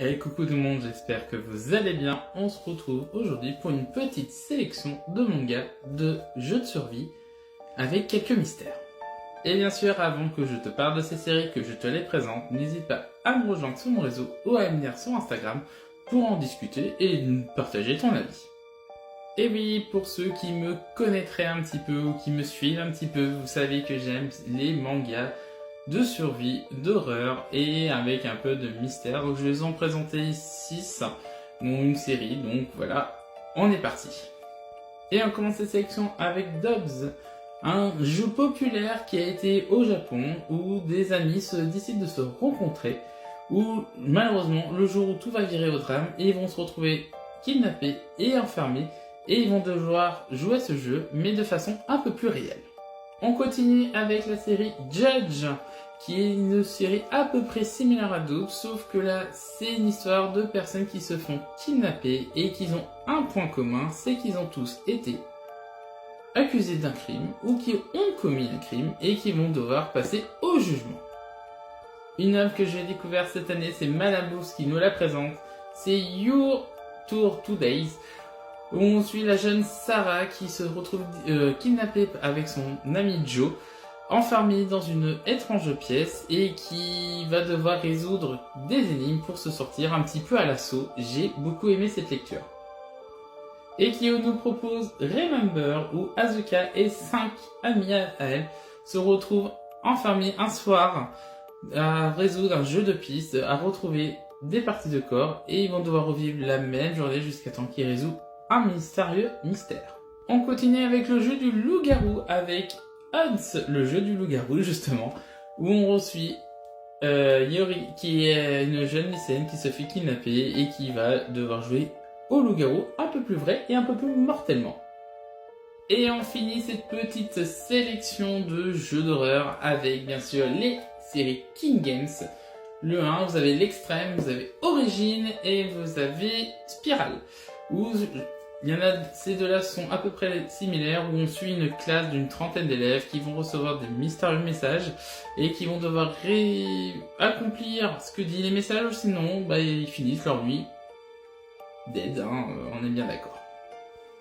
Hey coucou tout le monde, j'espère que vous allez bien. On se retrouve aujourd'hui pour une petite sélection de mangas de jeux de survie avec quelques mystères. Et bien sûr, avant que je te parle de ces séries, que je te les présente, n'hésite pas à me rejoindre sur mon réseau ou à venir sur Instagram pour en discuter et partager ton avis. Et oui, pour ceux qui me connaîtraient un petit peu ou qui me suivent un petit peu, vous savez que j'aime les mangas de survie, d'horreur et avec un peu de mystère. Donc je vais en présenter 6, dont une série, donc voilà, on est parti. Et on commence cette sélection avec Dobbs, un jeu populaire qui a été au Japon, où des amis se décident de se rencontrer, où malheureusement le jour où tout va virer au drame, ils vont se retrouver kidnappés et enfermés, et ils vont devoir jouer à ce jeu, mais de façon un peu plus réelle. On continue avec la série Judge, qui est une série à peu près similaire à d'autres, sauf que là, c'est une histoire de personnes qui se font kidnapper et qui ont un point commun, c'est qu'ils ont tous été accusés d'un crime ou qui ont commis un crime et qui vont devoir passer au jugement. Une œuvre que j'ai découverte cette année, c'est Malabous qui nous la présente, c'est Your Tour 2 Days, où on suit la jeune Sarah qui se retrouve kidnappée avec son ami Joe, enfermée dans une étrange pièce et qui va devoir résoudre des énigmes pour se sortir un petit peu à l'assaut. J'ai beaucoup aimé cette lecture. Et qui nous propose Remember, où Asuka et 5 amis à elle se retrouvent enfermés un soir à résoudre un jeu de pistes, à retrouver des parties de corps, et ils vont devoir revivre la même journée jusqu'à temps qu'ils résout un mystérieux mystère. On continue avec le jeu du loup-garou avec Hans, le jeu du loup-garou justement, où on reçoit Yori qui est une jeune lycéenne qui se fait kidnapper et qui va devoir jouer au loup-garou un peu plus vrai et un peu plus mortellement. Et on finit cette petite sélection de jeux d'horreur avec bien sûr les séries King Games. Le 1, vous avez l'Extrême, vous avez Origine et vous avez Spiral. Où il y en a, ces deux-là sont à peu près similaires, où on suit une classe d'une trentaine d'élèves qui vont recevoir des mystérieux messages et qui vont devoir accomplir ce que disent les messages, sinon ils finissent leur nuit dead, on est bien d'accord.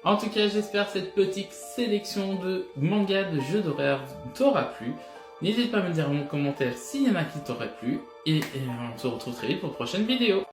En tout cas, j'espère que cette petite sélection de mangas de jeux d'horreur t'aura plu. N'hésite pas à me dire en commentaire s'il y en a qui t'auraient plu, et on se retrouve très vite pour une prochaine vidéo.